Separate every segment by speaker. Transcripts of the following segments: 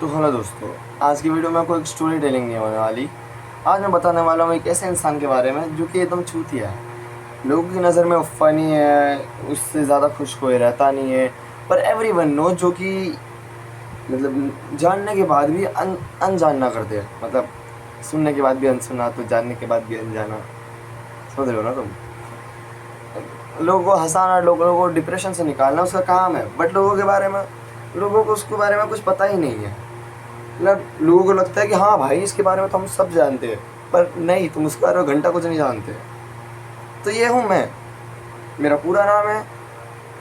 Speaker 1: तो हेलो दोस्तों, आज की वीडियो में आपको एक स्टोरी टेलिंग नहीं होने वाली। आज मैं बताने वाला हूँ एक ऐसे इंसान के बारे में जो कि एकदम चूतिया है। लोगों की नज़र में फनी है, उससे ज़्यादा खुश कोई रहता नहीं है। पर एवरीवन नो जो कि मतलब जानने के बाद भी अनजान ना करते हैं। मतलब सुनने के बाद भी अनसुना, तो जानने के बाद भी अनजाना। समझ रहे हो ना तुम? लोगों को हंसाना, लोगों को डिप्रेशन से निकालना उसका काम है, बट लोगों को उसके बारे में कुछ पता ही नहीं है। मतलब लोगों को लगता है कि हाँ भाई, इसके बारे में तो हम सब जानते हैं, पर नहीं, तुम उसके बारे में घंटा कुछ नहीं जानते। तो ये हूँ मैं। मेरा पूरा नाम है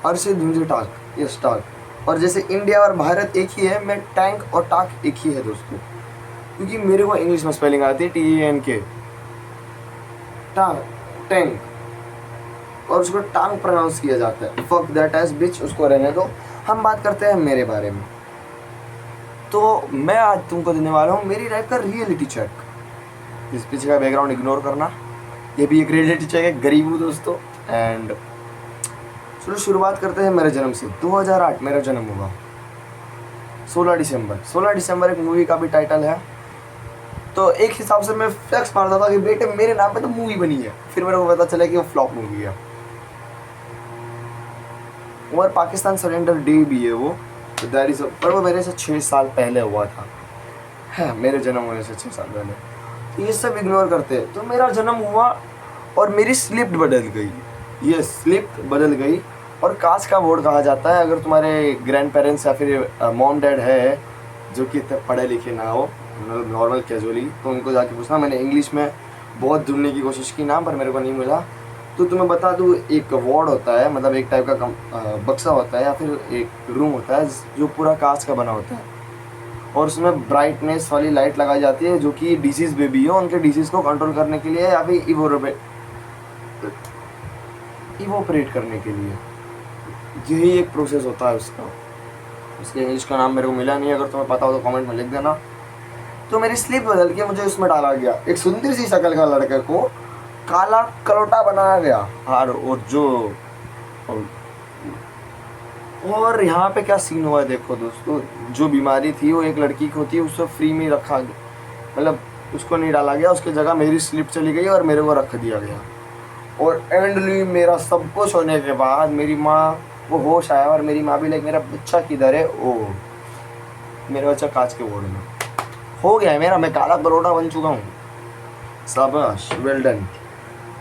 Speaker 1: अर्शिद झुंझुन टाक, यस टाक। और जैसे इंडिया और भारत एक ही है, मैं टैंक और टाक एक ही है दोस्तों। क्योंकि मेरे को इंग्लिश में स्पेलिंग आती है TANK, टांग, टैंक। और उसको टांग प्रोनाउंस किया जाता है। फक दैट एज बिच, उसको रहने दो। हम बात करते हैं मेरे बारे में। तो मैं आज तुमको देने वाला हूँ मेरी लाइफ का रियलिटी चेक। इस पीछे का बैकग्राउंड इग्नोर करना, ये भी एक रियलिटी चेक है। गरीब हूँ दोस्तों। एंड चलो शुरुआत करते हैं मेरे जन्म से। 2008 मेरा जन्म हुआ। 16 दिसंबर एक मूवी का भी टाइटल है। तो एक हिसाब से मैं फ्लेक्स मारता था कि बेटे मेरे नाम पे तो मूवी बनी है। फिर मेरे को पता चला कि वो फ्लॉप मूवी है। और पाकिस्तान सरेंडर डे भी है वो। तो दैट इज, पर वो मेरे से 6 साल पहले हुआ था। है मेरे जन्म होने से 6 साल पहले। तो ये सब इग्नोर करते हैं। तो मेरा जन्म हुआ और मेरी स्लिप बदल गई। ये स्लिप बदल गई। और कास्ट का बोर्ड कहा जाता है अगर तुम्हारे ग्रैंड पेरेंट्स या फिर मॉम डैड है जो कि इतने पढ़े लिखे ना हो, मतलब नॉर्मल कैजुअली, तो उनको जाके पूछना। मैंने इंग्लिश में बहुत ढूंढने की कोशिश की नाम, पर मेरे को नहीं मिला। तो तुम्हें बता दूँ, एक वार्ड होता है, मतलब एक टाइप का बक्सा होता है या फिर एक रूम होता है जो पूरा कांच का बना होता है। और उसमें ब्राइटनेस वाली लाइट लगाई जाती है जो कि डिसीज़ बेबी हो, उनके डिसीज़ को कंट्रोल करने के लिए या फिर इवोपरेट करने के लिए। यही एक प्रोसेस होता है उसका। उसके इंग्लिश का नाम मेरे को मिला नहीं, अगर तुम्हें पता हो तो कमेंट में लिख देना। तो मेरी स्लीप बदल के मुझे उसमें डाला गया। एक सुंदर सी शक्ल का लड़के को काला कलोटा बनाया गया। और यहाँ पे क्या सीन हुआ है देखो दोस्तों। जो बीमारी थी वो एक लड़की की होती है, उसको फ्री में रखा गया। मतलब उसको नहीं डाला गया, उसकी जगह मेरी स्लिप चली गई और मेरे को रख दिया गया। और एंडली मेरा सब कुछ होने के बाद मेरी माँ वो होश आया और मेरी माँ भी लाइक मेरा बच्चा किधर है। ओ, मेरा बच्चा कांच के बोर्ड में हो गया है मेरा। मैं काला कलोटा बन चुका हूँ। शाबाश, वेल डन।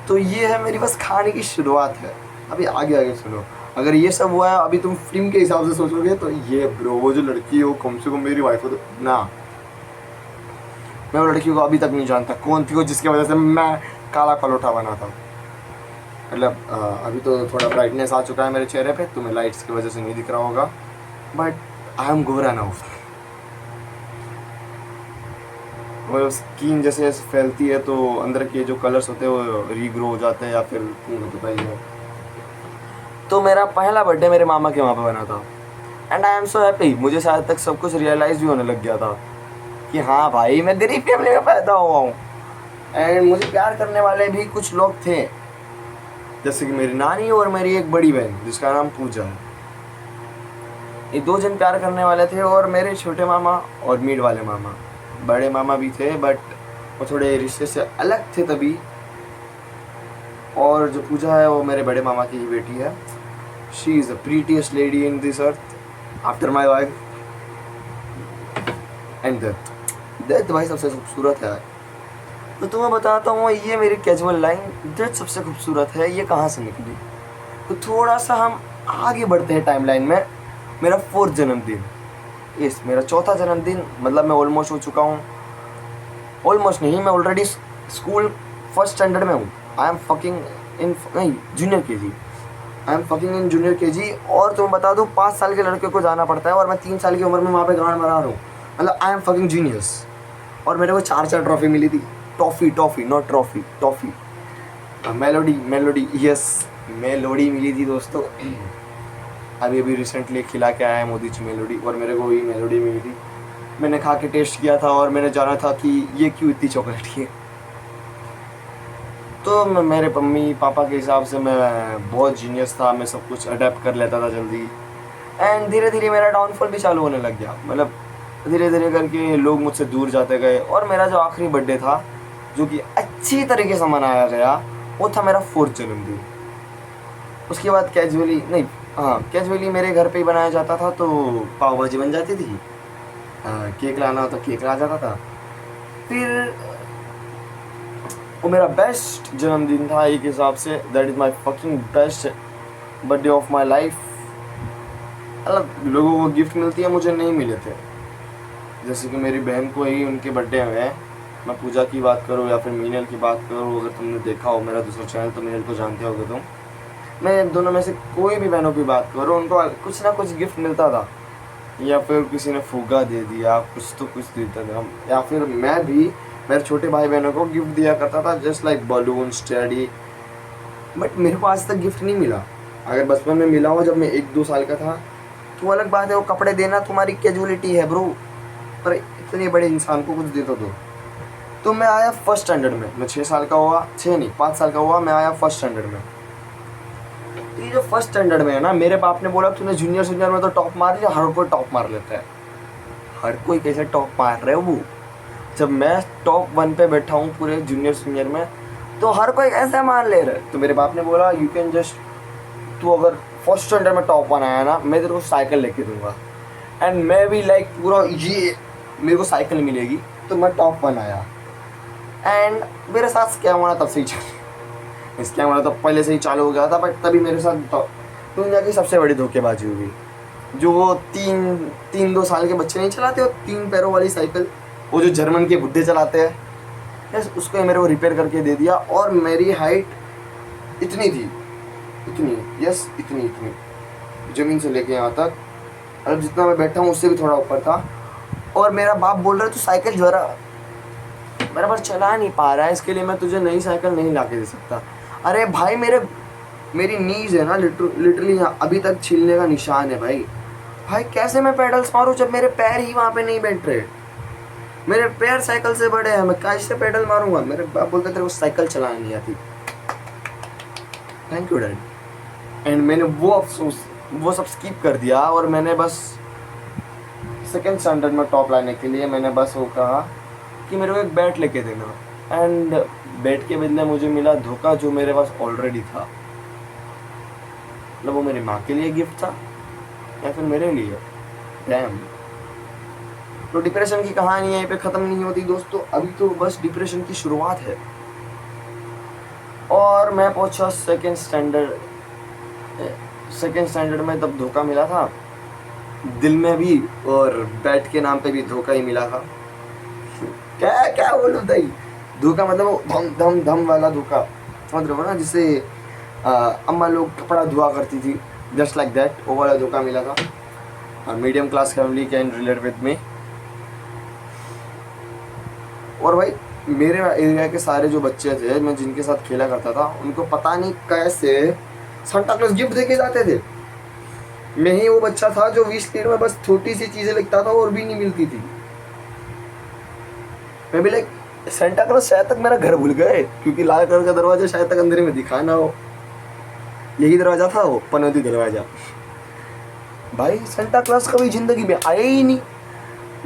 Speaker 1: तो ये है मेरी बस खाने की शुरुआत है। अभी आगे आगे सुनो। अगर ये सब हुआ है, अभी तुम फिल्म के हिसाब से सोचोगे तो ये ब्रो, वो जो लड़की है वो कम से कम मेरी वाइफ हो तो ना। मैं वो लड़की को अभी तक नहीं जानता कौन थी वो, जिसकी वजह से मैं काला कलोटा बना था। मतलब अभी तो थोड़ा ब्राइटनेस आ चुका है मेरे चेहरे पे, तुम्हें लाइट्स की वजह से नहीं दिख रहा होगा, बट आई एम गोरा नाउ। वो स्किन जैसे जैसे फैलती है तो अंदर के जो कलर्स होते हैं वो रीग्रो हो जाते हैं, या फिर तुम्हें पता ही है। तो मेरा पहला बर्थडे मेरे मामा के वहाँ पे बना था। And I am so happy. मुझे शायद तक सब कुछ रियलाइज़ भी होने लग गया था कि हाँ भाई, मैं गरीब फैमिली में पैदा हुआ हूँ। एंड मुझे प्यार करने वाले भी कुछ लोग थे, जैसे कि मेरी नानी और मेरी एक बड़ी बहन जिसका नाम पूजा है। ये 2 जन प्यार करने वाले थे। और मेरे छोटे मामा और मीड वाले मामा, बड़े मामा भी थे बट वो थोड़े रिश्ते से अलग थे तभी। और जो पूजा है वो मेरे बड़े मामा की ही बेटी है। She is the prettiest lady in this earth after my wife and death. Death भाई सबसे खूबसूरत है। तो तुम्हें बताता हूँ, ये मेरी कैजुअल लाइन डेथ सबसे खूबसूरत है ये कहाँ से निकली। तो थोड़ा सा हम आगे बढ़ते हैं टाइमलाइन में। मेरा 4th जन्मदिन, यस मेरा 4था जन्मदिन। मतलब मैं ऑलमोस्ट हो चुका हूँ, ऑलमोस्ट नहीं, मैं ऑलरेडी स्कूल 1st स्टैंडर्ड में हूँ। आई एम फकिंग इन, नहीं, junior KG। I am fucking in junior KG। और तुम्हें बता दूँ 5 साल के लड़के को जाना पड़ता है और मैं 3 साल की उम्र में वहाँ पे गांड मरा रहा हूँ। मतलब आई एम फकिंग जीनियस। और मेरे को 4 ट्रॉफी मिली थी। Toffee not trophy, toffee. Melody yes, Melody मिली थी दोस्तों। अभी रिसेंटली खिला के आया है मोदी जी मेलोडी, और मेरे को भी मेलोडी मिली थी। मैंने खा के टेस्ट किया था और मैंने जाना था कि ये क्यों इतनी चॉकलेट है। तो मेरे मम्मी पापा के हिसाब से मैं बहुत जीनियस था, मैं सब कुछ अडेप्ट कर लेता था जल्दी। एंड धीरे धीरे मेरा डाउनफॉल भी चालू होने लग गया। मतलब धीरे धीरे करके लोग मुझसे दूर जाते गए और मेरा जो आखिरी बर्थडे था जो कि अच्छी तरीके से मनाया गया वो था मेरा 4th जन्मदिन। उसके बाद कैजुअली नहीं, हाँ कैजुअली मेरे घर पे ही बनाया जाता था, तो पाव भाजी बन जाती थी, केक लाना हो तो केक ला जाता था। फिर वो मेरा बेस्ट जन्मदिन था एक हिसाब से, that is my fucking best birthday of my life. मतलब लोगों को गिफ्ट मिलती है, मुझे नहीं मिले थे। जैसे कि मेरी बहन को ही उनके बर्थडे में, मैं पूजा की बात करूँ या फिर मीनल की बात करूँ, अगर तुमने देखा हो मेरा दूसरा चैनल तो मीनल को जानते होगे तुम। मैं दोनों में से कोई भी बहनों की बात करूँ, उनको कुछ ना कुछ गिफ्ट मिलता था, या फिर किसी ने फुग्गा दे दिया, कुछ तो कुछ देता था, या फिर मैं भी मेरे छोटे भाई बहनों को गिफ्ट दिया करता था, just like balloon study. But मेरे को आज तक गिफ्ट नहीं मिला। अगर बचपन में मिला हो जब मैं 1-2 साल का था तो अलग बात है, वो कपड़े देना तुम्हारी कैजुअलिटी है ब्रो, पर इतने बड़े इंसान को कुछ दे तो दो। तो मैं आया 1st स्टैंडर्ड में, मैं 6 साल का हुआ, 6 नहीं 5 साल का हुआ, मैं आया 1st स्टैंडर्ड में। तो ये जो 1st स्टैंडर्ड में है ना, मेरे बाप ने बोला तूने जूनियर में तो टॉप मार लिया, हर कोई टॉप मार लेता है। हर कोई कैसे टॉप मार रहे हो वो, जब मैं टॉप 1 पे बैठा हूँ पूरे जूनियर में, तो हर कोई ऐसे मार ले रहा है। तो मेरे बाप ने बोला यू कैन जस्ट, तू अगर 1st स्टैंडर्ड में टॉप 1 आया ना, मैं तेरे को साइकिल लेके दूंगा। एंड मैं भी लाइक पूरा ये मेरे को साइकिल मिलेगी, तो मैं टॉप 1 आया। एंड मेरे साथ स्कैम होना तब से ही चालू, स्कैम होना तो पहले से ही चालू हो गया था, बट तभी मेरे साथ दुनिया की सबसे बड़ी धोखेबाजी हुई। जो वो 3-2 साल के बच्चे नहीं चलाते वो 3 पैरों वाली साइकिल, वो जो जर्मन के बुड्ढे चलाते हैं, यस उसको मेरे को रिपेयर करके दे दिया। और मेरी हाइट इतनी थी, इतनी, यस इतनी ज़मीन से लेके यहाँ तक, अब जितना मैं बैठा हूँ उससे भी थोड़ा ऊपर था। और मेरा बाप बोल रहा है तू साइकिल जरा मेरे पास चला नहीं पा रहा है, इसके लिए मैं तुझे नई साइकिल नहीं ला के दे सकता। अरे भाई मेरी नीज है ना लिटरली यहाँ अभी तक छिलने का निशान है भाई कैसे मैं पेडल्स मारूँ जब मेरे पैर ही वहाँ पे नहीं बैठ रहे। मेरे पैर साइकिल से बड़े हैं, मैं कैसे पेडल मारूंगा। मेरे बाप बोलते तेरे को साइकिल चलाना नहीं आती। Thank you dad. एंड मैंने वो सब स्किप कर दिया और मैंने बस 2nd स्टैंडर्ड में टॉप लाने के लिए मैंने बस वो कहा कि मेरे को एक बैट लेके देना। एंड बैट के बदले मुझे मिला धोखा जो मेरे पास ऑलरेडी था। मतलब वो मेरी माँ के लिए गिफ्ट था या फिर मेरे लिए। डैम। तो डिप्रेशन की कहानी यहीं पे ख़त्म नहीं होती दोस्तों, अभी तो बस डिप्रेशन की शुरुआत है। और मैं पहुंचा 2nd स्टैंडर्ड में, तब धोखा मिला था दिल में भी और बैट के नाम पे भी धोखा ही मिला था। क्या बोलूं भाई, धोखा मतलब वो धम धम वाला धोखा, समझ रहे हो ना, जिससे अम्मा लोग कपड़ा धुआ करती थी, जस्ट लाइक दैट, वो वाला धोखा मिला था। Medium class family can relate with me. और भाई मेरे एरिया के सारे जो बच्चे थे मैं जिनके साथ खेला करता था, उनको पता नहीं कैसे सांता क्लॉज गिफ्ट देके जाते थे। मैं ही वो बच्चा था जो 20 लीटर में बस छोटी सी चीज़ें लिखता था और भी नहीं मिलती थी। मैं भी लाइक सेंटा क्लॉज शायद तक मेरा घर भूल गए, क्योंकि लाल कलर का दरवाजा शायद तक अंधेरे में दिखा ना हो। यही दरवाजा था, वो पनौती दरवाजा। भाई सेंटा क्लॉज कभी ज़िंदगी में आया ही नहीं।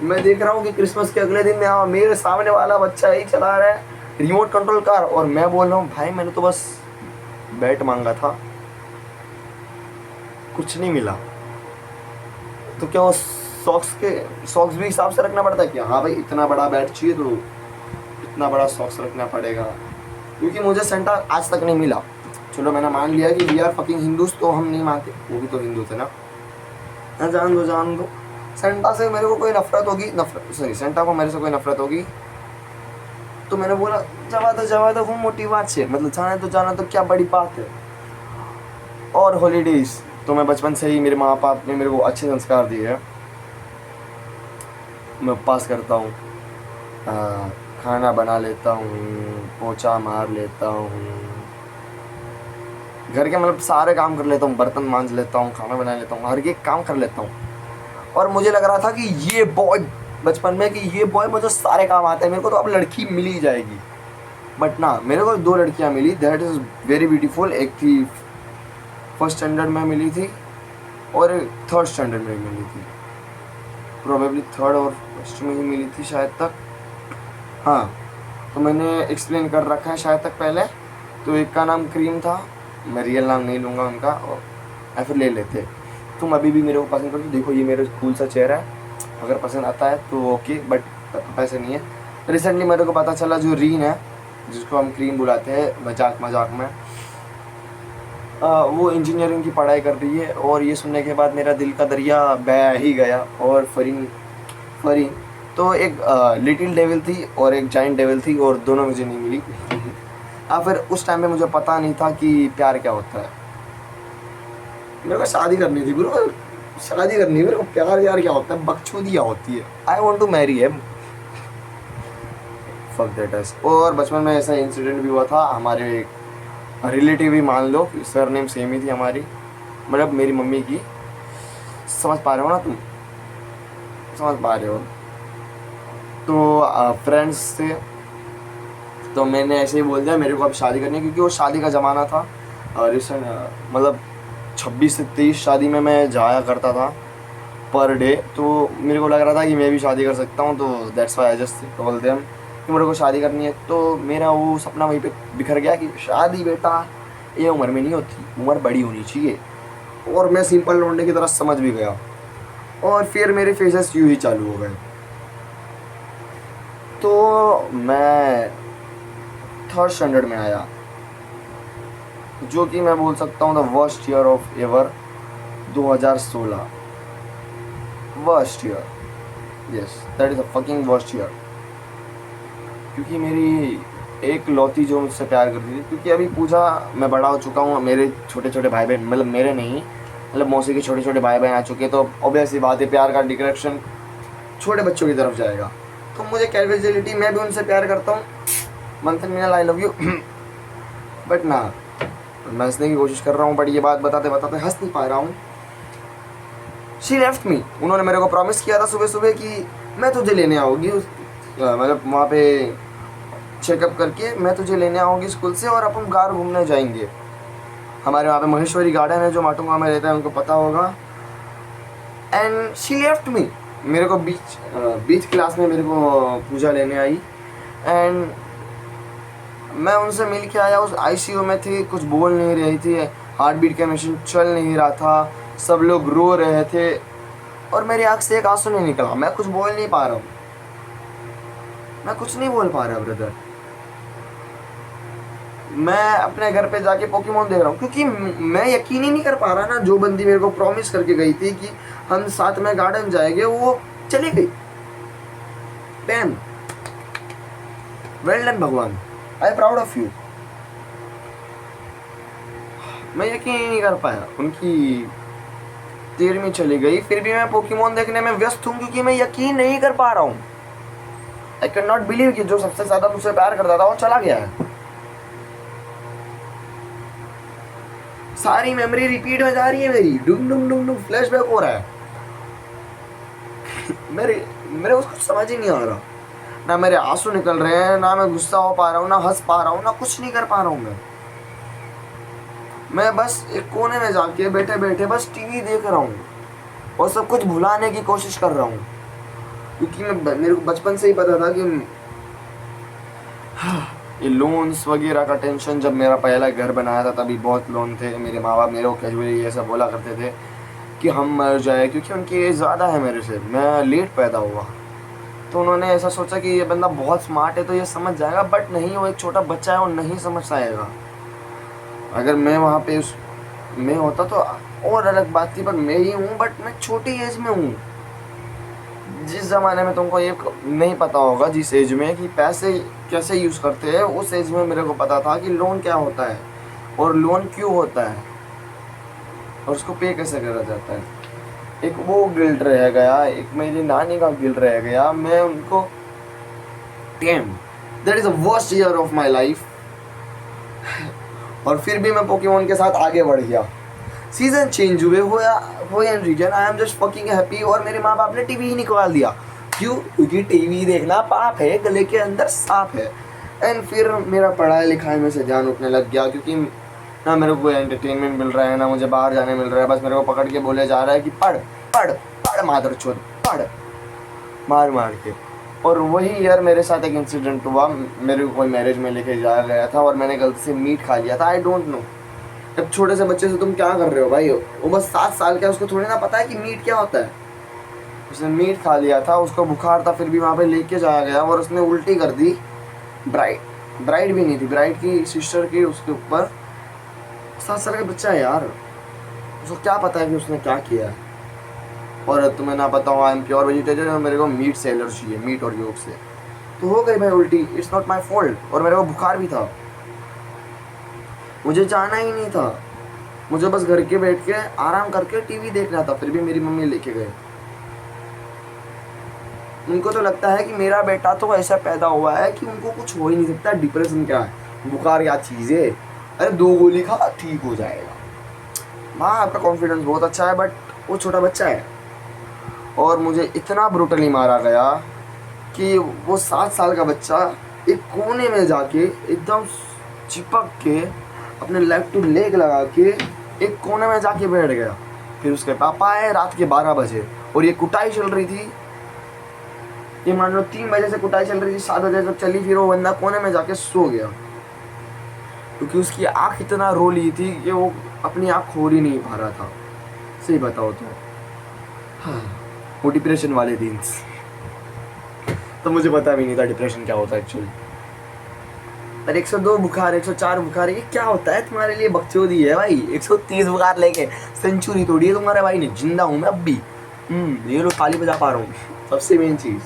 Speaker 1: मैं देख रहा हूँ कि क्रिसमस के अगले दिन में मेरे सामने वाला बच्चा ही चला रहा है रिमोट कंट्रोल कार, और मैं बोल रहा हूँ भाई मैंने तो बस बैट मांगा था, कुछ नहीं मिला। तो क्या वो सॉक्स भी हिसाब से रखना पड़ता है कि हाँ भाई इतना बड़ा बैट चाहिए तो इतना बड़ा सॉक्स रखना पड़ेगा, क्योंकि मुझे सेंटा आज तक नहीं मिला। चलो मैंने मान लिया कि वी आर फकिंग हिंदूज, तो हम नहीं मानते, वो भी तो हिंदू थे ना। जान दो सेंटा से मेरे को कोई नफरत होगी, सेंटा को मेरे से कोई नफरत होगी। तो मैंने बोला जवा दो वो मोटी बात है, मतलब जाना तो क्या बड़ी बात है। और हॉलीडेज तो मैं बचपन से ही, मेरे माँ बाप ने मेरे को अच्छे संस्कार दिए हैं। मैं उपवास करता हूँ, खाना बना लेता हूँ, पोछा मार लेता हूँ, घर के मतलब सारे काम कर लेता हूँ, बर्तन मांज लेता हूँ, खाना बना लेता हूँ, हर एक काम कर लेता हूँ। और मुझे लग रहा था कि ये बॉय बचपन में, कि ये बॉय मुझे सारे काम आते हैं, मेरे को तो अब लड़की मिल ही जाएगी। बट ना, मेरे को 2 लड़कियाँ मिली, दैट इज़ वेरी ब्यूटीफुल। एक थी 1st स्टैंडर्ड में मिली थी और 3rd स्टैंडर्ड में मिली थी। प्रोबेबली थर्ड और फर्स्ट में ही मिली थी शायद तक। हाँ, तो मैंने एक्सप्लेन कर रखा है शायद तक पहले। तो एक का नाम क्रीम था, मैं रियल नाम नहीं लूँगा उनका, और या फिर ले लेते। तुम अभी भी मेरे को पसंद करो, देखो ये मेरा कूल सा चेहरा है, अगर पसंद आता है तो ओके, बट पैसे नहीं है। रिसेंटली मेरे को पता चला जो रीन है, जिसको हम क्रीम बुलाते हैं मजाक मजाक में, वो इंजीनियरिंग की पढ़ाई कर रही है। और ये सुनने के बाद मेरा दिल का दरिया बह ही गया। और फरीन तो एक लिटिल डेविल थी और एक जाइंट डेविल थी, और दोनों मुझे नहीं मिली। फिर उस टाइम में मुझे पता नहीं था कि प्यार क्या होता है। मेरे को शादी करनी थी ब्रो, शादी करनी है मेरे को। प्यार यार क्या होता है, बकचोदिया होती है। I want to marry him, fuck that is. और बचपन में ऐसा इंसिडेंट भी हुआ था, हमारे रिलेटिव ही मान लो, सर नेम सेम ही थी हमारी, मतलब मेरी मम्मी की। समझ पा रहे हो ना तुम, समझ पा रहे हो। तो फ्रेंड्स थे, तो मैंने ऐसे ही बोल दिया मेरे को अब शादी करनी है, क्योंकि वो शादी का ज़माना था। रिसेंट मतलब 26 से 23 शादी में मैं जाया करता था पर डे। तो मेरे को लग रहा था कि मैं भी शादी कर सकता हूँ, तो that's why I just told them कि मेरे को शादी करनी है। तो मेरा वो सपना वहीं पे बिखर गया कि शादी बेटा ये उम्र में नहीं होती, उम्र बड़ी होनी चाहिए। और मैं सिंपल लौंडे की तरह समझ भी गया, और फिर मेरे फेजेस यूँ ही चालू हो गए। तो मैं थर्ड स्टैंडर्ड में आया, जो कि मैं बोल सकता हूँ the worst year of ever, 2016 worst year, yes that is a fucking worst year. क्योंकि मेरी एक लौती जो मुझसे प्यार करती थी, क्योंकि अभी पूजा मैं बड़ा हो चुका हूँ, मेरे छोटे छोटे भाई बहन, मतलब मेरे नहीं, मतलब मौसी के छोटे छोटे भाई बहन आ चुके, तो ऑब्वियसली बात है प्यार का डायरेक्शन छोटे बच्चों की तरफ जाएगा। तो मुझे कैजुअलिटी, मैं भी उनसे प्यार करता हूँ, मंथन Meena I love you, but ना, मैं हंसने की कोशिश कर रहा हूँ, बट ये बात बताते बताते हंस नहीं पा रहा हूँ। She left me. उन्होंने मेरे को प्रॉमिस किया था सुबह सुबह कि मैं तुझे लेने आऊँगी, मतलब वहाँ पे चेकअप करके मैं तुझे लेने आऊँगी स्कूल से, और अपन कार घूमने जाएंगे। हमारे वहाँ पे महेश्वरी गार्डन है, जो माटुंगा में रहता है, उनको पता होगा। And she left me. मेरे को बीच क्लास में मेरे को पूजा लेने आई, एंड मैं उनसे मिल के आया। उस आईसीयू में थी, कुछ बोल नहीं रही थी, हार्ट बीट का मशीन चल नहीं रहा था, सब लोग रो रहे थे, और मेरी आँख से एक आंसू नहीं निकला। मैं कुछ बोल नहीं पा रहा हूँ, मैं कुछ नहीं बोल पा रहा ब्रदर। मैं अपने घर पे जाके पोकेमोन देख रहा हूँ, क्योंकि मैं यकीन ही नहीं कर पा रहा ना, जो बंदी मेरे को प्रॉमिस करके गई थी कि हम साथ में गार्डन जाएंगे, वो चली गई। डैम, वेल डन भगवान, I am proud of you. मैं यकीन ही नहीं कर पाया, उनकी 13वीं चली गई, फिर भी मैं पोकेमोन देखने में व्यस्त हूँ, क्योंकि मैं यकीन नहीं कर पा रहा हूँ। आई कैन नॉट बिलीव कि जो सबसे ज्यादा मुझसे प्यार करता था वो चला गया है। सारी मेमोरी रिपीट हो जा रही है मेरी, डुम डुम डुम डुम फ्लैशबैक हो रहा है। मेरे उसको समझ ही नहीं आ रहा, ना मेरे आंसू निकल रहे हैं, ना मैं गुस्सा हो पा रहा हूँ, ना हंस पा रहा हूँ, ना कुछ नहीं कर पा रहा हूँ। मैं बस एक कोने में जाके बैठे बैठे बस टीवी देख रहा हूँ, और सब कुछ भुलाने की कोशिश कर रहा हूँ, क्योंकि मेरे को बचपन से ही पता था कि ये लोन्स वगैरह का टेंशन। जब मेरा पहला घर बनाया था तभी बहुत लोन थे। मेरे माँ बाप मेरे को कैजुअली ये सब बोला करते थे कि हम मर जाए, क्योंकि उनकी एज ज़्यादा है मेरे से, मैं लेट पैदा हुआ। तो उन्होंने ऐसा सोचा कि ये बंदा बहुत स्मार्ट है तो ये समझ जाएगा, बट नहीं, वो एक छोटा बच्चा है, वो नहीं समझ पाएगा। अगर मैं वहाँ पे मैं होता तो और अलग बात थी, पर मैं ही हूँ, बट मैं छोटी एज में हूँ। जिस ज़माने में तुमको ये नहीं पता होगा, जिस एज में कि पैसे कैसे यूज़ करते हैं, उस एज में मेरे को पता था कि लोन क्या होता है और लोन क्यों होता है और उसको पे कैसे करा जाता है। एक वो गिल्ट रह गया, एक मेरी नानी का गिल्ट रह गया। मैं उनको dam, that is the worst year of my life. और फिर भी मैं पोकेमोन के साथ आगे बढ़ गया। सीजन चेंज हुए and reason, I am just fucking happy. और मेरे माँ बाप ने टीवी ही निकाल दिया। क्यों? क्योंकि टीवी देखना पाप है, गले के अंदर सांप है। एंड फिर मेरा पढ़ाई लिखाई में से ध्यान उठने लग गया, क्योंकि ना मेरे को कोई एंटरटेनमेंट मिल रहा है, ना मुझे बाहर जाने मिल रहा है। बस मेरे को पकड़ के बोले जा रहा है कि पढ़ पढ़ पढ़ मादरचोद पढ़। मार मार के। और वही ईयर मेरे साथ एक इंसिडेंट हुआ, मेरे को कोई मैरिज में लेके जाया गया था और मैंने गलती से मीट खा लिया था। आई डोंट नो, अब छोटे से बच्चे से तुम क्या कर रहे हो भाई, वो बस 7 साल का है, उसको थोड़ी ना पता है कि मीट क्या होता है। उसने मीट खा लिया था, उसको बुखार था, फिर भी वहाँ पे लेके जाया गया और उसने उल्टी कर दी। ब्राइड भी नहीं थी, ब्राइड की सिस्टर की उसके ऊपर। 7 साल का बच्चा है यार, उसको क्या पता है कि उसने क्या किया है। और तुम्हें ना पता हो आई एम प्योर वेजिटेरियन और मेरे को मीट से एलर्जी है, मीट और योग से, तो हो गई भाई उल्टी। It's not my fault. और मेरे को बुखार भी था, मुझे जाना ही नहीं था, मुझे बस घर के बैठ के आराम करके टीवी देखना था, फिर भी मेरी मम्मी लेके गए। उनको तो लगता है कि मेरा बेटा तो ऐसा पैदा हुआ है कि उनको कुछ हो ही नहीं सकता। डिप्रेशन क्या है, बुखार क्या चीज़ है, अरे 2 गोली खा ठीक हो जाएगा। माँ आपका कॉन्फिडेंस बहुत अच्छा है, बट वो छोटा बच्चा है। और मुझे इतना ब्रूटली मारा गया कि वो 7 साल का बच्चा एक कोने में जाके एकदम चिपक के अपने लेग टू लेग लगा के एक कोने में जाके बैठ गया। फिर उसके पापा आए रात के 12 बजे और ये कुटाई चल रही थी। ये मान लो 3 बजे से कुटाई चल रही थी, 7 बजे तक चली। फिर वो बंदा कोने में जाके सो गया क्योंकि उसकी आँख इतना रो ली थी कि वो अपनी आँख खोल ही नहीं पा रहा था। सही बताओ तो हाँ, वो डिप्रेशन वाले दिन तो मुझे पता भी नहीं था डिप्रेशन क्या होता है एक्चुअली। पर 102 बुखार, 104 बुखार, ये क्या होता है तुम्हारे लिए? बकचोदी है भाई। 130 बुखार लेके सेंचुरी तोड़ी है तुम्हारे भाई ने। जिंदा हूँ मैं अब भी, ये लो ताली बजा पा रहा हूँ, सबसे मेन चीज़।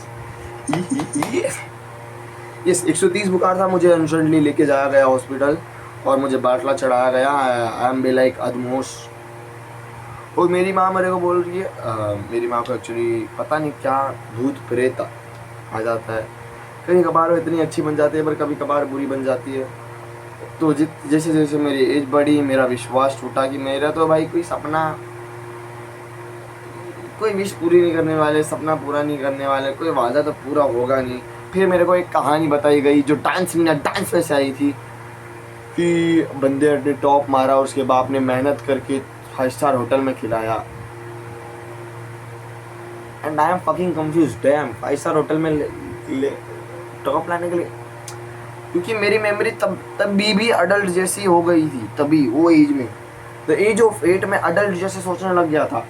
Speaker 1: यस 130 बुखार था, मुझे इंस्टेंटली लेके जाया गया हॉस्पिटल और मुझे बाटला चढ़ाया गया। आई एम बी लाइक अदमोश। और मेरी माँ मेरे को बोल रही है, मेरी माँ को एक्चुअली पता नहीं क्या भूत प्रेत आ जाता है, कभी कभार वो इतनी अच्छी बन जाती है पर कभी कभार बुरी बन जाती है। तो जैसे जैसे मेरी एज बढ़ी मेरा विश्वास टूटा कि मेरा तो भाई कोई सपना, कोई विश पूरी नहीं करने वाले, सपना पूरा नहीं करने वाले, कोई वादा तो पूरा होगा नहीं। फिर मेरे को एक कहानी बताई गई जो डांस में से आई थी कि बंदे ने टॉप मारा और उसके बाप ने मेहनत करके 5 स्टार होटल में खिलाया। And I am fucking confused. Dam 5 star hotel में टॉप लाने के लिए, क्योंकि मेरी मेमोरी तभी भी अडल्ट जैसी हो गई थी। तभी वो एज में, द एज ऑफ 8 में अडल्ट जैसे सोचने लग गया था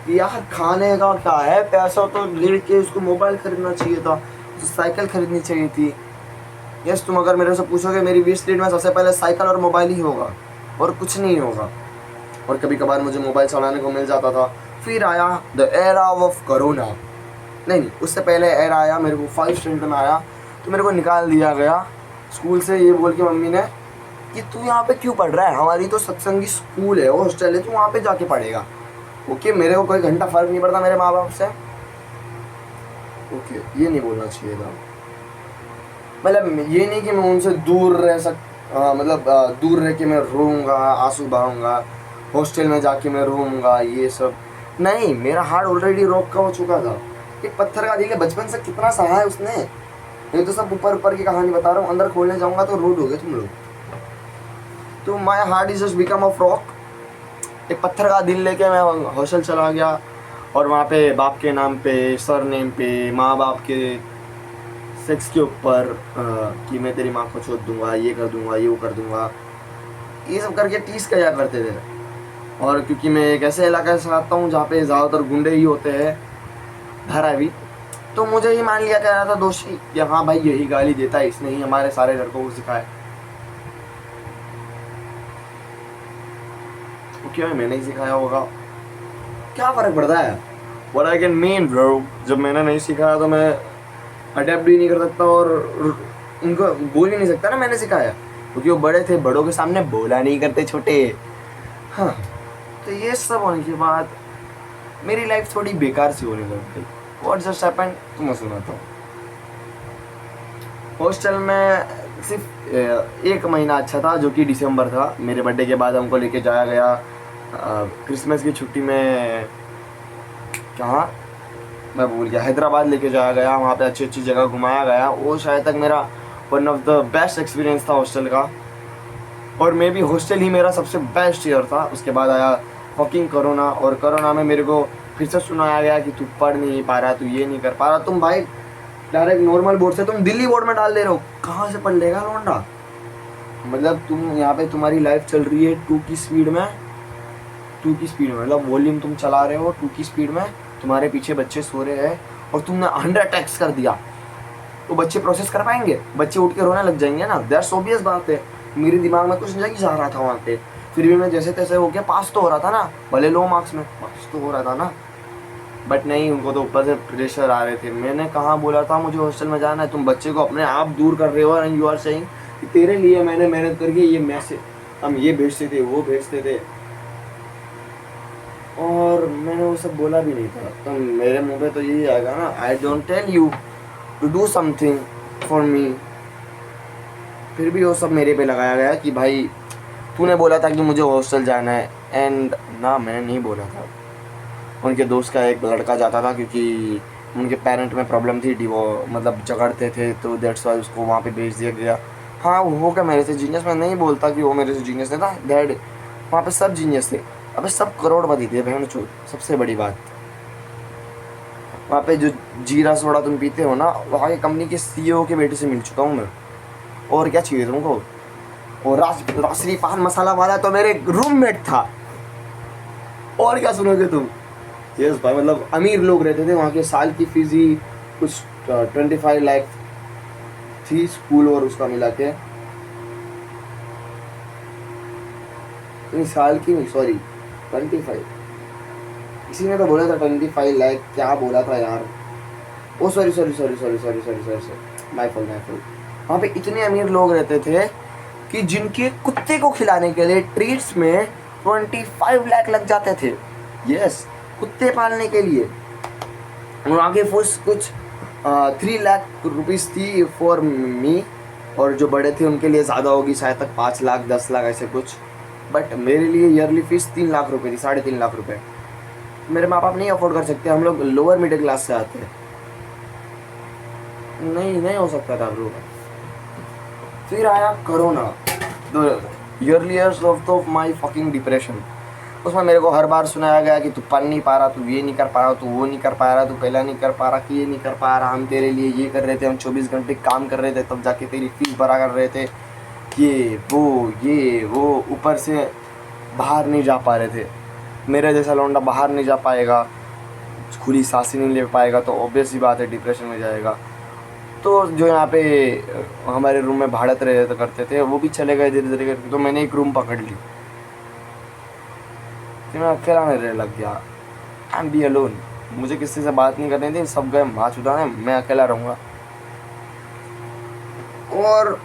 Speaker 1: कि यार खाने का क्या है, पैसा तो लेके उसको मोबाइल खरीदना चाहिए था, तो साइकिल खरीदनी चाहिए थी। यस तुम अगर मेरे से पूछोगे मेरी विश लिस्ट में सबसे पहले साइकिल और मोबाइल ही होगा और कुछ नहीं होगा। और कभी कभार मुझे मोबाइल चलाने को मिल जाता था। फिर आया द एरा ऑफ कोरोना, नहीं उससे पहले एरा आया, मेरे को 5 स्टैंडर्ड में आया तो मेरे को निकाल दिया गया स्कूल से ये बोल के मम्मी ने कि तू यहाँ पे क्यों पढ़ रहा है, हमारी तो सत्संगी स्कूल है, हॉस्टल है, तू वहाँ पे जाके पढ़ेगा। ओके मेरे को कोई घंटा फर्क नहीं पड़ता मेरे माँ बाप से। ओके ये नहीं बोलना चाहिए था, मतलब ये नहीं कि मैं उनसे दूर रह मतलब दूर रह के मैं रोऊंगा, आंसू बहाऊंगा, हॉस्टल में जाके मैं रोऊंगा, ये सब नहीं। मेरा हार्ट ऑलरेडी रोक का हो चुका था। एक पत्थर का दिल है, बचपन से कितना सहा है उसने। ये तो सब ऊपर ऊपर की कहानी बता रहा हूँ, अंदर खोलने जाऊंगा तो रोड हो गए तुम लोग। तो my heart is just become a frock. एक पत्थर का दिल लेके मैं हॉस्टल चला गया और वहाँ पे बाप के नाम पे, सर नेम पे, माँ बाप के सेक्स के ऊपर कि मैं तेरी माँ को छोड़ दूंगा, ये कर दूंगा, ये वो कर दूंगा, ये सब करके टीस किया करते थे। और क्योंकि मैं एक ऐसे इलाके से आता हूँ जहाँ पे ज़्यादातर गुंडे ही होते हैं, धारावी, तो मुझे ही मान लिया जा रहा था दोषी कि हाँ भाई यही गाली देता है, इसने ही हमारे सारे लड़कों को सिखाया। क्यों मैंने ही सिखाया होगा, क्या फ़र्क पड़ता है। What I can mean bro, जब मैंने नहीं सिखाया तो मैं अडेप्ट भी नहीं कर सकता और उनको बोल ही नहीं सकता ना मैंने सिखाया, क्योंकि वो बड़े थे, बड़ों के सामने बोला नहीं करते छोटे। हाँ तो ये सब होने के बाद मेरी लाइफ थोड़ी बेकार सी होने लग गई। What just happened तुम्हें सुनाता हूँ। हॉस्टल में सिर्फ 1 महीना अच्छा था जो कि दिसंबर था। मेरे बर्थडे के बाद हमको लेके जाया गया क्रिसमस की छुट्टी में, कहाँ मैं भूल गया, हैदराबाद लेके जाया गया। वहाँ पे अच्छी अच्छी जगह घुमाया गया। वो शायद तक मेरा one of the best experience था हॉस्टल का, और मे भी हॉस्टल ही मेरा सबसे बेस्ट ईयर था। उसके बाद आया फकिंग कोरोना, और कोरोना में मेरे को फिर से सुनाया गया कि तू पढ़ नहीं पा रहा, तू ये नहीं कर पा रहा। तुम भाई डायरेक्ट नॉर्मल बोर्ड से तुम दिल्ली बोर्ड में डाल दे रहे हो, कहाँ से पढ़ लेगा लौंडा। मतलब तुम यहाँ पे तुम्हारी लाइफ चल रही है 2 की स्पीड में, 2 की स्पीड में, मतलब वॉल्यूम तुम चला रहे हो 2 की स्पीड में, तुम्हारे पीछे बच्चे सो रहे हैं और तुमने 100x कर दिया, तो बच्चे प्रोसेस कर पाएंगे? बच्चे उठ के रोने लग जाएंगे ना। दैट्स ऑब्वियस बात है। मेरे दिमाग में कुछ नहीं जा रहा था वहाँ पे, फिर भी मैं जैसे तैसे हो गया, पास तो हो रहा था ना, भले लो मार्क्स में पास तो हो रहा था ना। बट नहीं, उनको तो ऊपर से प्रेशर आ रहे थे। मैंने कहाँ बोला था मुझे हॉस्टल में जाना है? तुम बच्चे को अपने आप दूर कर रहे हो एंड यू आर सेइंग कि तेरे लिए मैंने मेहनत करके ये मैसेज, हम ये भेजते थे वो भेजते थे, और मैंने वो सब बोला भी नहीं था। तो मेरे मुंह पे तो यही आएगा ना, I don't tell you to do something for me. फिर भी वो सब मेरे पे लगाया गया कि भाई तूने बोला था कि मुझे हॉस्टल जाना है, एंड ना मैंने नहीं बोला था। उनके दोस्त का एक लड़का जाता था क्योंकि उनके पेरेंट में प्रॉब्लम थी, वो मतलब झगड़ते थे, तो दैट्स वाई उसको वहाँ पे भेज दिया गया। हाँ वो क्या मेरे से जीनियस, मैं नहीं बोलता कि वो मेरे से जीनियस था, डैड वहाँ पे सब जीनियस थे। अबे सब करोड़पति थे बहन चो। सबसे बड़ी बात वहाँ पे जो जीरा सोडा तुम पीते हो ना, वहाँ की कंपनी के सीईओ के बेटे से मिल चुका हूँ मैं। और क्या चाहिए तुमको? और राष्ट्रीय पान मसाला वाला तो मेरे रूममेट था। और क्या सुनोगे तुम? यस भाई, मतलब अमीर लोग रहते थे वहाँ के। साल की फीस ही कुछ 25 लाख थी, स्कूल और उसका मिला के। नहीं साल की नहीं, सॉरी 25, किसी ने तो बोला था 25 लाख, क्या बोला था यार। Oh sorry sorry sorry sorry sorry sorry sorry sorry, my fault my fault. वहाँ पे इतने अमीर लोग रहते थे कि जिनके कुत्ते को खिलाने के लिए ट्रीट्स में 25 लाख लग जाते थे। यस, कुत्ते पालने के लिए। वहाँ के फीस कुछ 3 लाख रुपीस थी फॉर मी, और जो बड़े थे उनके लिए ज़्यादा होगी, शायद तक 5 लाख 10 लाख ऐसे कुछ। बट मेरे लिए ईयरली फीस 3 लाख रुपए थी, 3.5 लाख रुपए। मेरे माँ बाप नहीं अफोर्ड कर सकते, हम लोग लोअर मिडिल क्लास से आते हैं, नहीं हो सकता था ब्रो। फिर आया corona, the yearly years of my fucking depression. उसमें मेरे को हर बार सुनाया गया कि तू पढ़ नहीं पा रहा, तू ये नहीं कर पा रहा, तू वो नहीं कर पा रहा, तू पहला नहीं कर पा रहा, कि ये नहीं कर पा रहा, हम तेरे लिए ये कर रहे थे, हम 24 घंटे काम कर रहे थे तब जाके तेरी फीस भरा कर रहे थे, ये वो ऊपर से बाहर नहीं जा पा रहे थे। मेरे जैसा लौंडा बाहर नहीं जा पाएगा, खुली सांस नहीं ले पाएगा, तो ऑब्वियस ही बात है डिप्रेशन में जाएगा। तो जो यहाँ पे हमारे रूम में भाड़त रहे करते थे वो भी चले गए धीरे धीरे करके, तो मैंने एक रूम पकड़ ली, फिर मैं अकेला रहने लग गया। आई एम बी अलोन, मुझे किसी से बात नहीं करनी थी, सब गए माँ चुदाने, मैं अकेला रहूँगा। और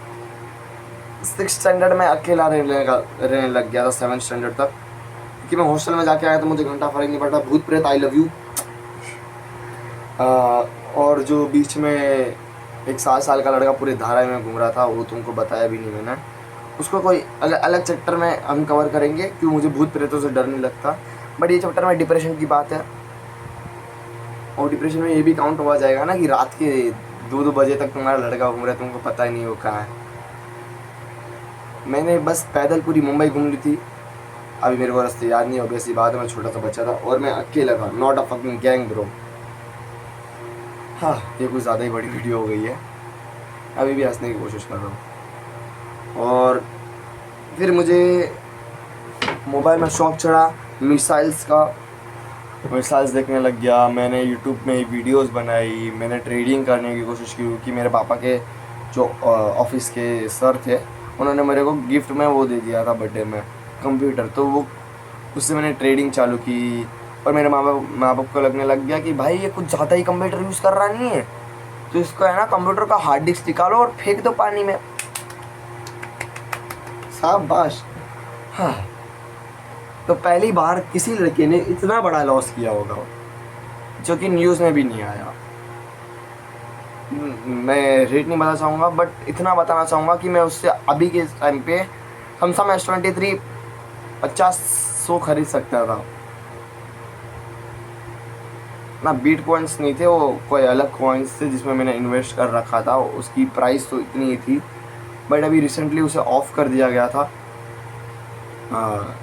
Speaker 1: 6th स्टैंडर्ड में अकेला रहने लग गया था, 7th स्टैंडर्ड तक, क्योंकि मैं हॉस्टल में जाके आया तो मुझे घंटा फर्क नहीं पड़ता। भूत प्रेत आई लव यू। और जो बीच में एक 7 साल का लड़का पूरे धारा में घूम रहा था, वो तुमको बताया भी नहीं मैंने, उसको कोई अलग चैप्टर में हम कवर करेंगे, क्यों मुझे भूत प्रेतों से डर नहीं लगता। बट ये चैप्टर में डिप्रेशन की बात है, और डिप्रेशन में ये भी काउंट हुआ जाएगा ना कि रात के 2-2 बजे तक तुम्हारा लड़का घूम रहा है, तुमको पता ही नहीं वो कहाँ है। मैंने बस पैदल पूरी मुंबई घूम ली थी, अभी मेरे को रास्ते याद नहीं, ऑब्वियसली बात है, मैं छोटा सा बच्चा था और मैं अकेला था, not a fucking gang bro. हाँ, ये कुछ ज़्यादा ही बड़ी वीडियो हो गई है, अभी भी हंसने की कोशिश कर रहा हूँ। और फिर मुझे मोबाइल में शौक चढ़ा मिसाइल्स का, मिसाइल्स देखने लग गया। मैंने यूट्यूब में वीडियोस बनाई, मैंने ट्रेडिंग करने की कोशिश की, क्योंकि मेरे पापा के जो ऑफिस के सर थे उन्होंने मेरे को गिफ्ट में वो दे दिया था बर्थडे में, कंप्यूटर, तो वो उससे मैंने ट्रेडिंग चालू की। और मेरे माँ बाप को लगने लग गया कि भाई ये कुछ ज़्यादा ही कंप्यूटर यूज़ कर रहा नहीं है, तो इसको है ना कंप्यूटर का हार्ड डिस्क निकालो और फेंक दो पानी में। शाबाश। हाँ, तो पहली बार किसी लड़के ने इतना बड़ा लॉस किया होगा जो कि न्यूज़ में भी नहीं आया। मैं रेट नहीं बताना चाहूँगा, बट इतना बताना चाहूँगा कि मैं उससे अभी के टाइम पे सैमसंग S23 50-100 खरीद सकता था ना। बीट कॉइन्स नहीं थे वो, कोई अलग कॉइन्स थे जिसमें मैंने इन्वेस्ट कर रखा था, उसकी प्राइस तो इतनी ही थी, बट अभी रिसेंटली उसे ऑफ़ कर दिया गया था।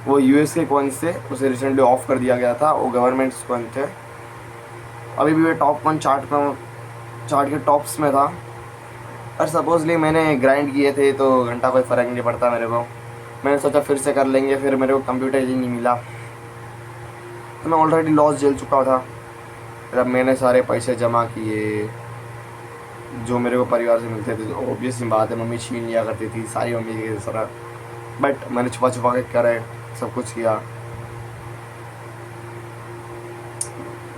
Speaker 1: वो US के कॉइन्स थे, उसे रिसेंटली ऑफ़ कर दिया गया था, वो गवर्नमेंट्स कॉइन थे। अभी भी मैं टॉप 1 चार्ट के टॉप्स में था। और सपोजली मैंने ग्राइंड किए थे तो घंटा कोई फ़र्क नहीं पड़ता मेरे को। मैंने सोचा फिर से कर लेंगे, फिर मेरे को कंप्यूटर ही नहीं मिला, तो मैं ऑलरेडी लॉस झेल चुका था। फिर अब मैंने सारे पैसे जमा किए जो मेरे को परिवार से मिलते थे। तो ऑब्वियस सी बात है, मम्मी छीन लिया करती थी सारी मम्मी के सारा, बट मैंने छुपा छुपा के करे सब कुछ किया।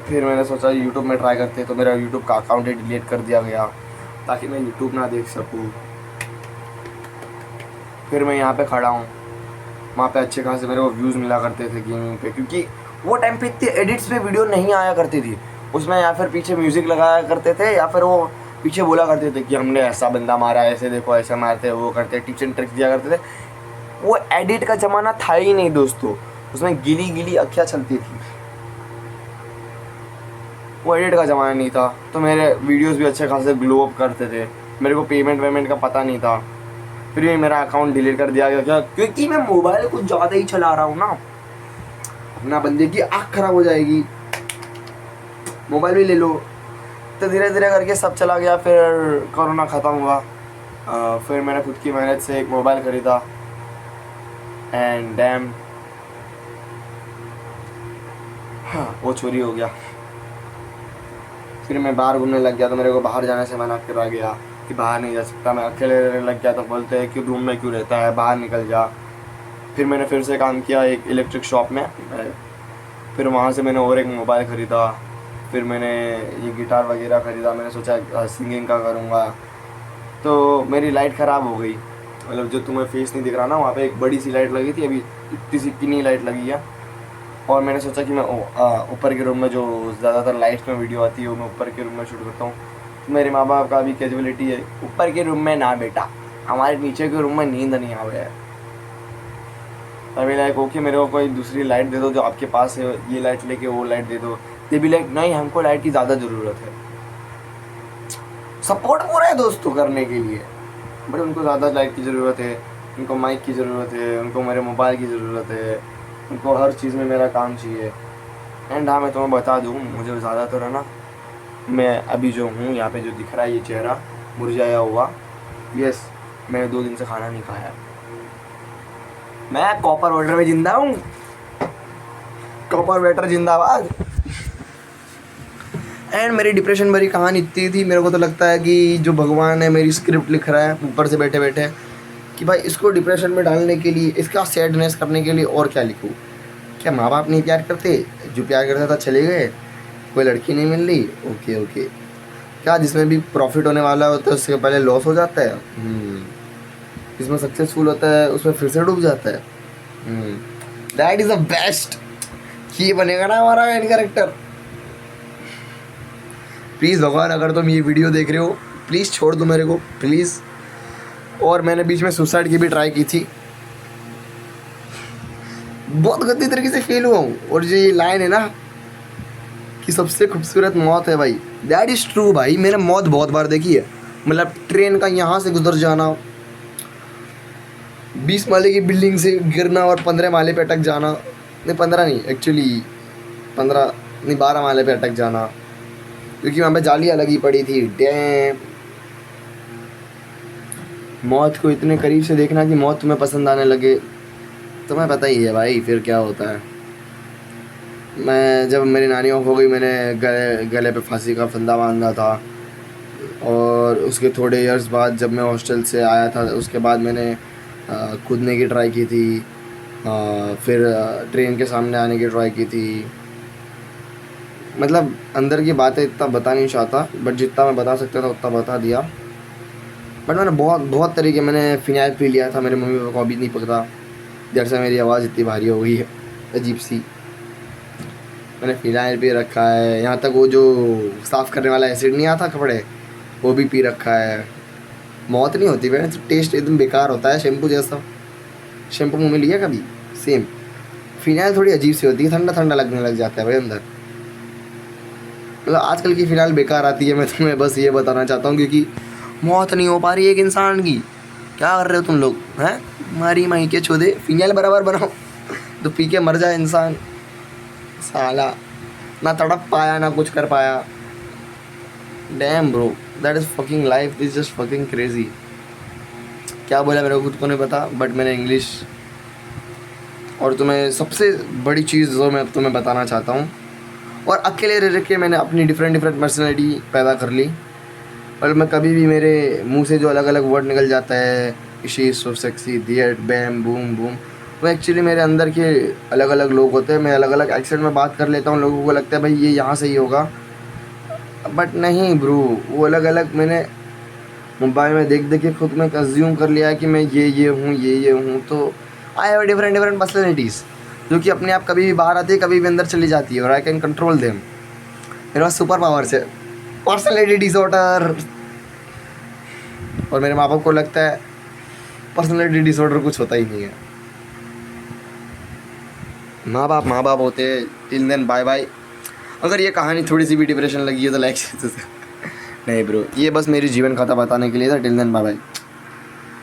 Speaker 1: फिर मैंने सोचा यूट्यूब में ट्राई करते, तो मेरा यूट्यूब का अकाउंट ही डिलीट कर दिया गया ताकि मैं यूट्यूब ना देख सकूँ। फिर मैं यहाँ पे खड़ा हूँ, वहाँ पे अच्छे खासे मेरे को व्यूज़ मिला करते थे गेमिंग पे, क्योंकि वो टाइम पे इतनी एडिट्स पे वीडियो नहीं आया करती थी। उसमें या फिर पीछे म्यूज़िक लगाया करते थे या फिर वो पीछे बोला करते थे कि हमने ऐसा बंदा मारा, ऐसे देखो ऐसे मारते, वो करते, टिप्स एंड ट्रिक्स दिया करते थे। वो एडिट का ज़माना था ही नहीं दोस्तों, उसमें गिली गिली अखियाँ चलती थी, वो एडिट का ज़माना नहीं था। तो मेरे वीडियोस भी अच्छे खासे ग्लो अप करते थे, मेरे को पेमेंट वेमेंट का पता नहीं था। फिर भी मेरा अकाउंट डिलीट कर दिया गया, क्या क्योंकि मैं मोबाइल कुछ ज़्यादा ही चला रहा हूँ ना बंदे की आँख खराब हो जाएगी, मोबाइल भी ले लो। तो धीरे धीरे करके सब चला गया। फिर कोरोना ख़त्म हुआ, फिर मैंने खुद की मेहनत से एक मोबाइल ख़रीदा एंड डैम, हाँ वो चोरी हो गया। फिर मैं बाहर घूमने लग गया, तो मेरे को बाहर जाने से मना करा गया कि बाहर नहीं जा सकता। मैं अकेले रहने लग गया, तो बोलते हैं कि रूम में क्यों रहता है, बाहर निकल जा। फिर मैंने फिर से काम किया एक इलेक्ट्रिक शॉप में, फिर वहाँ से मैंने और एक मोबाइल ख़रीदा। फिर मैंने ये गिटार वगैरह ख़रीदा, मैंने सोचा सिंगिंग का करूँगा। तो मेरी लाइट ख़राब हो गई, मतलब जो तुम्हें फेस नहीं दिख रहा ना, वहाँ पे एक बड़ी सी लाइट लगी थी, अभी इतनी सी किन्नी लाइट लगी है। और मैंने सोचा कि मैं ऊपर के रूम में जो ज़्यादातर लाइट्स में वीडियो आती है वो मैं ऊपर के रूम में शूट करता हूँ। तो मेरे माँ बाप का भी कैजुअलिटी है, ऊपर के रूम में ना बेटा, हमारे नीचे के रूम में नींद नहीं आवे है। अभी लाइक ओके मेरे को कोई दूसरी लाइट दे दो जो आपके पास है, ये लाइट लेके वो लाइट दे दो। ते भी लाइक नहीं, हमको लाइट की ज़्यादा ज़रूरत है। सपोर्ट पूरा है दोस्तों करने के लिए, बट उनको ज़्यादा लाइट की ज़रूरत है, उनको माइक की ज़रूरत है, उनको मेरे मोबाइल की ज़रूरत है, उनको हर चीज़ में मेरा काम चाहिए। एंड हाँ मैं तुम्हें बता दूँ, मुझे ज़्यादातर है ना, मैं अभी जो हूँ यहाँ पे जो दिख रहा है ये चेहरा मुरझाया हुआ, यस मैंने 2 दिन से खाना नहीं खाया। मैं कॉपर वाटर में जिंदा हूँ, कॉपर वाटर जिंदाबाद। एंड मेरी डिप्रेशन भरी कहानी इतनी थी, मेरे को तो लगता है कि जो भगवान है मेरी स्क्रिप्ट लिख रहा है ऊपर से बैठे बैठे कि भाई इसको डिप्रेशन में डालने के लिए, इसका सैडनेस करने के लिए और क्या लिखूँ। क्या माँ बाप नहीं प्यार करते? जो प्यार करता था चले गए, कोई लड़की नहीं मिल रही, ओके ओके। क्या जिसमें भी प्रॉफिट होने वाला होता है उससे पहले लॉस हो जाता है, जिसमें सक्सेसफुल होता है उसमें फिर से डूब जाता है। That is the best. ये बनेगा ना हमारा एंड कैरेक्टर। प्लीज़ भगवान अगर तुम ये वीडियो देख रहे हो प्लीज़ छोड़ दो मेरे को प्लीज़। और मैंने बीच में सुसाइड की भी ट्राई की थी, बहुत गंदी तरीके से फेल हुआ हूँ। और जो ये लाइन है ना कि सबसे खूबसूरत मौत है भाई, दैट इज़ ट्रू भाई। मैंने मौत बहुत बार देखी है, मतलब ट्रेन का यहाँ से गुजर जाना, 20 माले की बिल्डिंग से गिरना और 15 माले पे अटक जाना, नहीं 15 नहीं एक्चुअली 15 नहीं 12 माले पे अटक जाना, क्योंकि वहाँ पे जालियाँ लगी पड़ी थी। डैम, मौत को इतने करीब से देखना कि मौत तुम्हें पसंद आने लगे, तुम्हें पता ही है भाई फिर क्या होता है। मैं जब मेरी नानी ऑफ हो गई, मैंने गले पे फांसी का फंदा बांधा था। और उसके थोड़े इयर्स बाद जब मैं हॉस्टल से आया था, उसके बाद मैंने कूदने की ट्राई की थी, फिर ट्रेन के सामने आने की ट्राई की थी। मतलब अंदर की बातें इतना बता नहीं चाहता, बट जितना मैं बता सकता था उतना बता दिया। बट मैंने बहुत तरीके, मैंने फिनाइल पी लिया था, मेरे मम्मी पापा को अभी नहीं पकड़ा, जब से मेरी आवाज़ इतनी भारी हो गई है अजीब सी। मैंने फिनाइल पी रखा है, यहाँ तक वो जो साफ़ करने वाला एसिड नहीं आता कपड़े, वो भी पी रखा है। मौत नहीं होती भाई, तो टेस्ट एकदम बेकार होता है, शैम्पू जैसा। शैम्पू मुँह में लिया कभी? सेम। फिनाइल थोड़ी अजीब सी होती है, ठंडा ठंडा लगने लग जाता है भाई अंदर। मतलब आजकल की फिनाइल बेकार आती है। मैं तुम्हें बस ये बताना चाहता हूँ, क्योंकि मौत नहीं हो पा रही एक इंसान की। क्या कर रहे हो तुम लोग हैं? मारी माई के छोदे, फिनाइल बराबर बनाओ तो पी के मर जाए इंसान साला। ना तड़प पाया ना कुछ कर पाया। Damn bro, that is fucking life is just fucking crazy. क्या बोला मेरे को खुद को नहीं पता, बट मैंने इंग्लिश। और तुम्हें सबसे बड़ी चीज़ जो मैं तुम्हें बताना चाहता हूँ, और अकेले रह के मैंने अपनी डिफरेंट पर्सनैलिटी पैदा कर ली। और मैं कभी भी मेरे मुंह से जो अलग अलग वर्ड निकल जाता है, शी इज़ सो सेक्सी, दियट, बैम, बूम बूम, वो एक्चुअली मेरे अंदर के अलग अलग लोग होते हैं। मैं अलग अलग एक्सेंट में बात कर लेता हूँ, लोगों को लगता है भाई ये यहाँ से ही होगा, बट नहीं ब्रो, वो अलग अलग मैंने मोबाइल में देख देख के खुद में कंज्यूम कर लिया है कि मैं ये हूँ, ये हूँ। तो आई हैव डिफरेंट पर्सनैलिटीज़ जो कि अपने आप कभी भी बाहर आती है, कभी भी अंदर चली जाती है, और आई कैन कंट्रोल देम। मेरे पास सुपर पावर्स है, पर्सनैलिटी डिसऑर्डर। और मेरे माँ बाप को लगता है पर्सनैलिटी डिसऑर्डर कुछ होता ही नहीं है। माँ बाप होते हैं। Till then bye bye. अगर ये कहानी थोड़ी सी भी डिप्रेशन लगी है तो लाइक नहीं ब्रो, ये बस मेरी जीवन कथा बताने के लिए था। Till then bye bye.